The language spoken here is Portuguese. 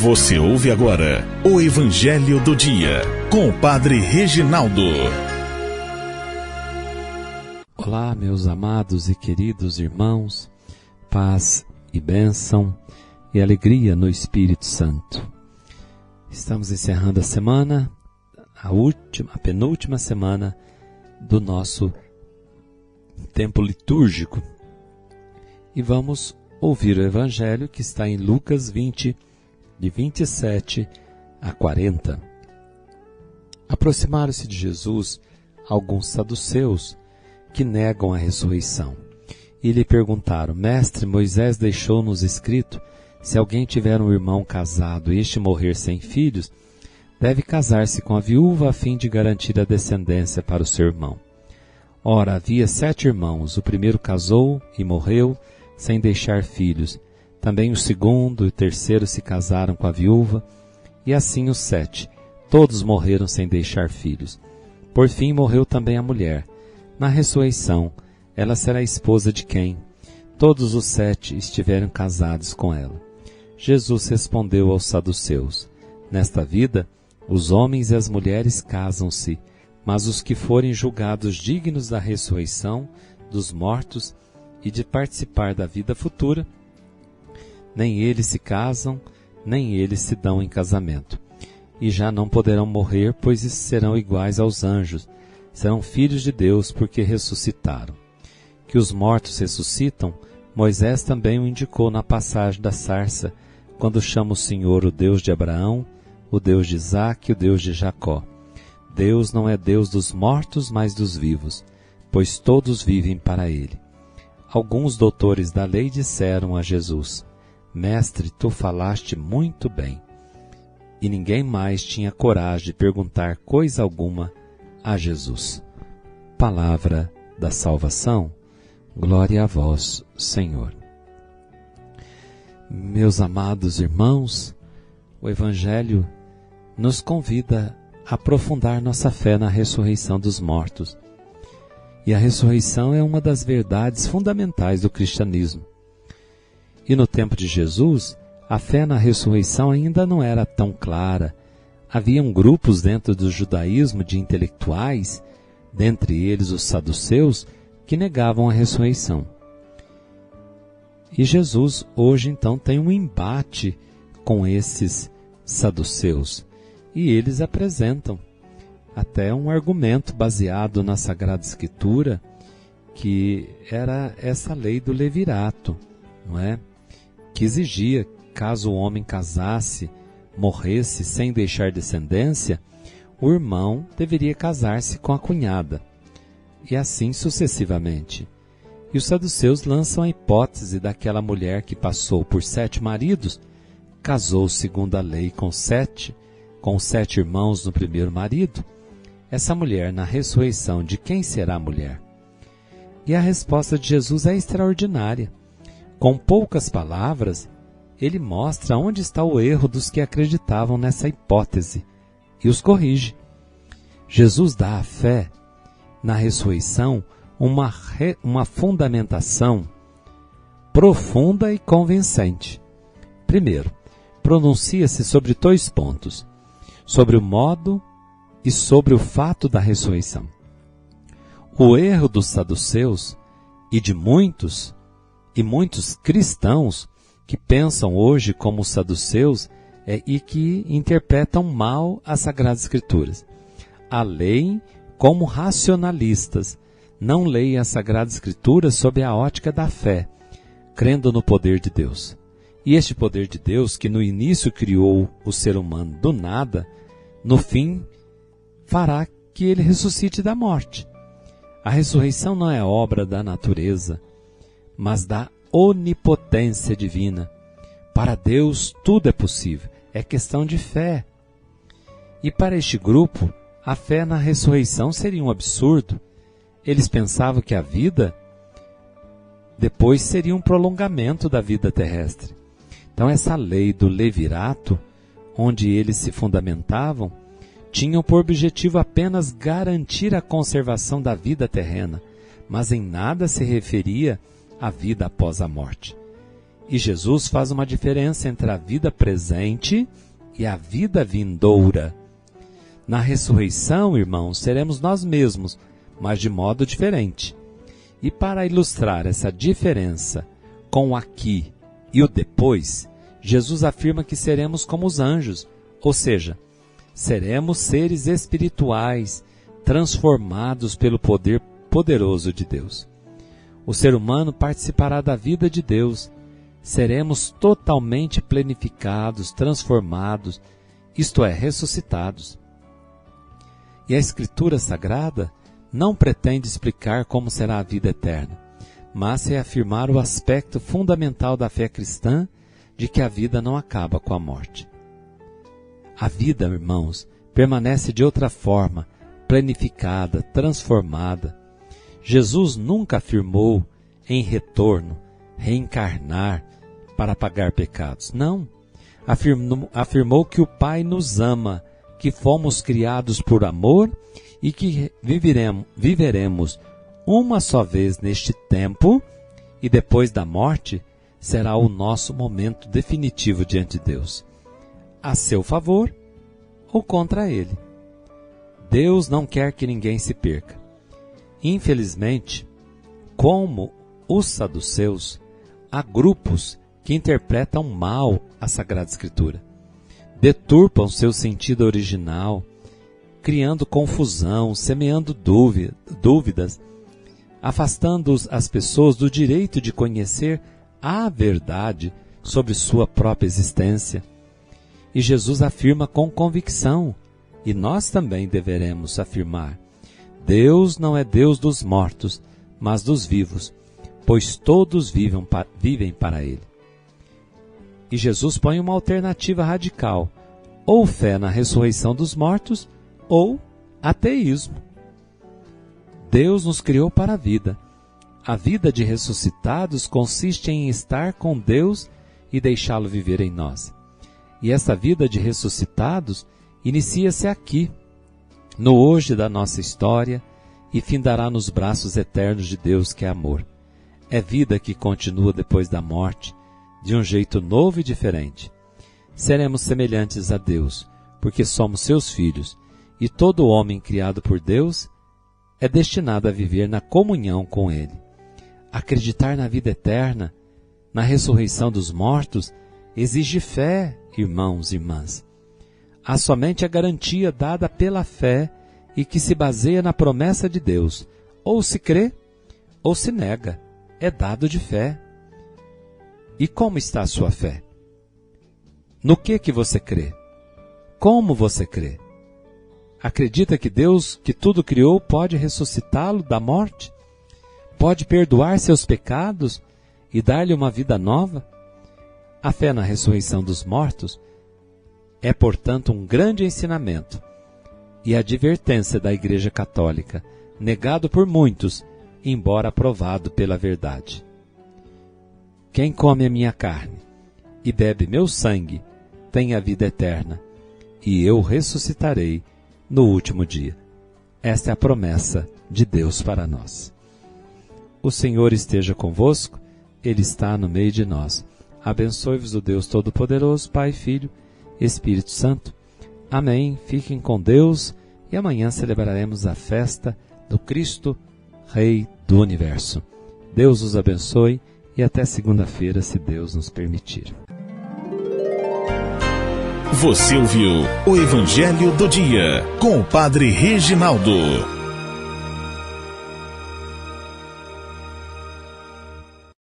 Você ouve agora o Evangelho do Dia, com o Padre Reginaldo. Olá, meus amados e queridos irmãos, paz e bênção e alegria no Espírito Santo. Estamos encerrando a semana, a penúltima semana do nosso tempo litúrgico. E vamos ouvir o Evangelho que está em Lucas 20, de 27 a 40. Aproximaram-se de Jesus alguns saduceus que negam a ressurreição. E lhe perguntaram: Mestre, Moisés deixou-nos escrito, se alguém tiver um irmão casado e este morrer sem filhos, deve casar-se com a viúva a fim de garantir a descendência para o seu irmão. Ora, havia 7 irmãos, o primeiro casou e morreu sem deixar filhos. Também o segundo e o terceiro se casaram com a viúva, e assim os 7. Todos morreram sem deixar filhos. Por fim morreu também a mulher. Na ressurreição, ela será esposa de quem? Todos os 7 estiveram casados com ela. Jesus respondeu aos saduceus: Nesta vida, os homens e as mulheres casam-se, mas os que forem julgados dignos da ressurreição dos mortos e de participar da vida futura, nem eles se casam, nem eles se dão em casamento. E já não poderão morrer, pois serão iguais aos anjos, serão filhos de Deus, porque ressuscitaram. Que os mortos ressuscitam, Moisés também o indicou na passagem da sarça, quando chama o Senhor o Deus de Abraão, o Deus de Isaque e o Deus de Jacó. Deus não é Deus dos mortos, mas dos vivos, pois todos vivem para ele. Alguns doutores da lei disseram a Jesus: Mestre, tu falaste muito bem. E ninguém mais tinha coragem de perguntar coisa alguma a Jesus. Palavra da salvação. Glória a vós, Senhor. Meus amados irmãos, o Evangelho nos convida a aprofundar nossa fé na ressurreição dos mortos. E a ressurreição é uma das verdades fundamentais do cristianismo. E no tempo de Jesus, a fé na ressurreição ainda não era tão clara. Haviam grupos dentro do judaísmo de intelectuais, dentre eles os saduceus, que negavam a ressurreição. E Jesus hoje então tem um embate com esses saduceus. E eles apresentam até um argumento baseado na Sagrada Escritura, que era essa lei do levirato, não é? Que exigia, caso o homem casasse, morresse sem deixar descendência, o irmão deveria casar-se com a cunhada, e assim sucessivamente. E os saduceus lançam a hipótese daquela mulher que passou por 7 maridos, casou segundo a lei com os 7 irmãos no primeiro marido. Essa mulher, na ressurreição, de quem será a mulher? E a resposta de Jesus é extraordinária. Com poucas palavras, ele mostra onde está o erro dos que acreditavam nessa hipótese e os corrige. Jesus dá à fé, na ressurreição, uma fundamentação profunda e convincente. Primeiro, pronuncia-se sobre 2 pontos: sobre o modo e sobre o fato da ressurreição. O erro dos saduceus e de muitos cristãos que pensam hoje como os saduceus e que interpretam mal as Sagradas Escrituras. A leem como racionalistas, não leem as Sagradas Escrituras sob a ótica da fé, crendo no poder de Deus. E este poder de Deus, que no início criou o ser humano do nada, no fim fará que ele ressuscite da morte. A ressurreição não é obra da natureza, mas da onipotência divina. Para Deus tudo é possível, é questão de fé. E para este grupo, a fé na ressurreição seria um absurdo. Eles pensavam que a vida depois seria um prolongamento da vida terrestre. Então essa lei do levirato, onde eles se fundamentavam, tinham por objetivo apenas garantir a conservação da vida terrena, mas em nada se referia à vida após a morte. E Jesus faz uma diferença entre a vida presente e a vida vindoura. Na ressurreição, irmãos, seremos nós mesmos, mas de modo diferente. E para ilustrar essa diferença com o aqui e o depois, Jesus afirma que seremos como os anjos, ou seja, seremos seres espirituais transformados pelo poder poderoso de Deus. O ser humano participará da vida de Deus. Seremos totalmente planificados, transformados, isto é, ressuscitados. E a Escritura Sagrada não pretende explicar como será a vida eterna, mas reafirmar o aspecto fundamental da fé cristã de que a vida não acaba com a morte. A vida, irmãos, permanece de outra forma, planificada, transformada. Jesus nunca afirmou em retorno, reencarnar para pagar pecados. Não. Afirmou que o Pai nos ama, que fomos criados por amor e que viveremos uma só vez neste tempo e depois da morte será o nosso momento definitivo diante de Deus, a seu favor ou contra Ele. Deus não quer que ninguém se perca. Infelizmente, como os saduceus, há grupos que interpretam mal a Sagrada Escritura, deturpam seu sentido original, criando confusão, semeando dúvidas, afastando as pessoas do direito de conhecer a verdade sobre sua própria existência. E Jesus afirma com convicção, e nós também deveremos afirmar: Deus não é Deus dos mortos, mas dos vivos, pois todos vivem para Ele. E Jesus põe uma alternativa radical: ou fé na ressurreição dos mortos, ou ateísmo. Deus nos criou para a vida. A vida de ressuscitados consiste em estar com Deus e deixá-lo viver em nós. E essa vida de ressuscitados inicia-se aqui, no hoje da nossa história, e findará nos braços eternos de Deus, que é amor. É vida que continua depois da morte, de um jeito novo e diferente. Seremos semelhantes a Deus, porque somos seus filhos, e todo homem criado por Deus é destinado a viver na comunhão com Ele. Acreditar na vida eterna, na ressurreição dos mortos, exige fé, irmãos e irmãs. Há somente a garantia dada pela fé e que se baseia na promessa de Deus. Ou se crê, ou se nega. É dado de fé. E como está a sua fé? No que você crê? Como você crê? Acredita que Deus, que tudo criou, pode ressuscitá-lo da morte? Pode perdoar seus pecados e dar-lhe uma vida nova? A fé na ressurreição dos mortos é, portanto, um grande ensinamento e advertência da Igreja Católica, negado por muitos, embora aprovado pela verdade. Quem come a minha carne e bebe meu sangue tem a vida eterna, e eu ressuscitarei no último dia. Esta é a promessa de Deus para nós. O Senhor esteja convosco, Ele está no meio de nós. Abençoe-vos o Deus Todo-Poderoso, Pai, Filho, Espírito Santo. Amém. Fiquem com Deus e amanhã celebraremos a festa do Cristo, Rei do Universo. Deus os abençoe e até segunda-feira, se Deus nos permitir. Você ouviu o Evangelho do Dia com o Padre Reginaldo.